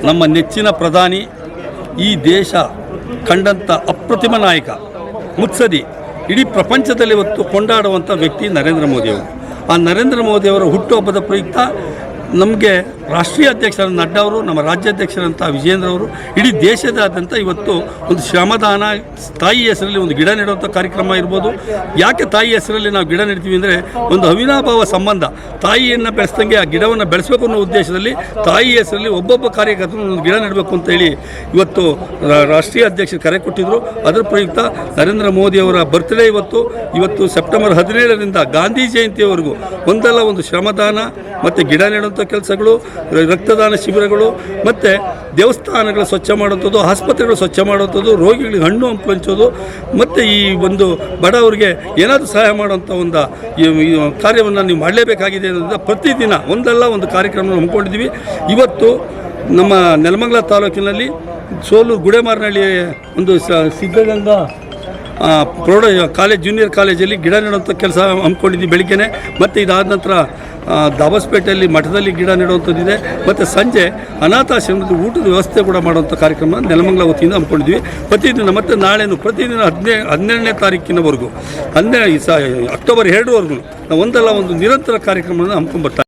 ನಮ್ಮ ನೆಚ್ಚಿನ ಪ್ರಧಾನಿ, ಈ ದೇಶ ಕಂಡಂಥ ಅಪ್ರತಿಮ ನಾಯಕ, ಮುತ್ಸದಿ, ಇಡೀ ಪ್ರಪಂಚದಲ್ಲಿ ಇವತ್ತು ಕೊಂಡಾಡುವಂಥ ವ್ಯಕ್ತಿ ನರೇಂದ್ರ ಮೋದಿಯವರು. ಆ ನರೇಂದ್ರ ಮೋದಿಯವರ ಹುಟ್ಟುಹಬ್ಬದ ಪ್ರಯುಕ್ತ ನಮಗೆ ರಾಷ್ಟ್ರೀಯ ಅಧ್ಯಕ್ಷರ ನಡ್ಡಾ ಅವರು, ನಮ್ಮ ರಾಜ್ಯಾಧ್ಯಕ್ಷರಂಥ ವಿಜೇಂದ್ರ ಅವರು, ಇಡೀ ದೇಶದಾದ್ಯಂತ ಇವತ್ತು ಒಂದು ಶ್ರಮದಾನ, ತಾಯಿ ಹೆಸರಲ್ಲಿ ಒಂದು ಗಿಡ ನೆಡುವಂಥ ಕಾರ್ಯಕ್ರಮ ಇರ್ಬೋದು. ಯಾಕೆ ತಾಯಿ ಹೆಸರಲ್ಲಿ ನಾವು ಗಿಡ ನೆಡ್ತೀವಿ ಅಂದರೆ, ಒಂದು ಅವಿನಾಭಾವ ಸಂಬಂಧ, ತಾಯಿಯನ್ನು ಬೆಳೆಸ್ದಂಗೆ ಆ ಗಿಡವನ್ನು ಬೆಳೆಸಬೇಕು ಅನ್ನೋ ಉದ್ದೇಶದಲ್ಲಿ ತಾಯಿ ಹೆಸರಲ್ಲಿ ಒಬ್ಬೊಬ್ಬ ಕಾರ್ಯಕರ್ತರು ಒಂದು ಗಿಡ ನೆಡಬೇಕು ಅಂತೇಳಿ ಇವತ್ತು ರಾಷ್ಟ್ರೀಯ ಅಧ್ಯಕ್ಷರು ಕರೆ ಕೊಟ್ಟಿದ್ದರು. ಅದರ ಪ್ರಯುಕ್ತ ನರೇಂದ್ರ ಮೋದಿಯವರ ಬರ್ತ್ಡೇ ಇವತ್ತು ಸೆಪ್ಟೆಂಬರ್ 17ರಿಂದ ಗಾಂಧಿ ಜಯಂತಿಯವರೆಗೂ ಒಂದಲ್ಲ ಒಂದು ಶ್ರಮದಾನ ಮತ್ತು ಗಿಡ ನೆಡುವಂಥ ಕೆಲಸಗಳು, ರಕ್ತದಾನ ಶಿಬಿರಗಳು ಮತ್ತು ದೇವಸ್ಥಾನಗಳ ಸ್ವಚ್ಛ ಮಾಡುವಂಥದ್ದು, ಆಸ್ಪತ್ರೆಗಳು ಸ್ವಚ್ಛ ಮಾಡುವಂಥದ್ದು, ರೋಗಿಗಳಿಗೆ ಹಣ್ಣು ಹಂಪಲು ಹಂಚೋದು ಮತ್ತು ಈ ಒಂದು ಬಡವರಿಗೆ ಏನಾದರೂ ಸಹಾಯ ಮಾಡುವಂಥ ಒಂದು ಕಾರ್ಯವನ್ನು ನೀವು ಮಾಡಲೇಬೇಕಾಗಿದೆ ಅನ್ನೋದ್ರಿಂದ ಪ್ರತಿದಿನ ಒಂದಲ್ಲ ಒಂದು ಕಾರ್ಯಕ್ರಮ ಹಮ್ಮಿಕೊಂಡಿದ್ದೀವಿ. ಇವತ್ತು ನಮ್ಮ ನೆಲಮಂಗಲ ತಾಲೂಕಿನಲ್ಲಿ ಸೋಲೂರು ಗುಡೇಮಾರನಹಳ್ಳಿ ಒಂದು ಸಿದ್ಧಗಂಗಾ ಪ್ರೌಢ ಕಾಲೇಜ್, ಜೂನಿಯರ್ ಕಾಲೇಜಲ್ಲಿ ಗಿಡ ನೆಡುವಂಥ ಕೆಲಸ ಹಮ್ಮಿಕೊಂಡಿದ್ದೀವಿ ಬೆಳಿಗ್ಗೆನೆ. ಮತ್ತು ಇದಾದ ನಂತರ ದಾಬಸ್ಪೇಟೆಯಲ್ಲಿ ಮಠದಲ್ಲಿ ಗಿಡ ನೆಡುವಂಥದ್ದಿದೆ. ಮತ್ತು ಸಂಜೆ ಅನಾಥಾಶ್ರಮದ ಊಟದ ವ್ಯವಸ್ಥೆ ಕೂಡ ಮಾಡುವಂಥ ಕಾರ್ಯಕ್ರಮ ನೆಲಮಂಗಲ ವತಿಯಿಂದ ಹಮ್ಮಿಕೊಂಡಿದ್ವಿ ಪ್ರತಿದಿನ. ಮತ್ತು ನಾಳೆನೂ ಪ್ರತಿದಿನ 12ನೇ ತಾರೀಕಿನವರೆಗೂ, ಅಕ್ಟೋಬರ್ 2ವರೆಗೂ ನಾವು ಒಂದಲ್ಲ ಒಂದು ನಿರಂತರ ಕಾರ್ಯಕ್ರಮವನ್ನು ಹಮ್ಮಿಕೊಂಡ್ಬರ್ತಾ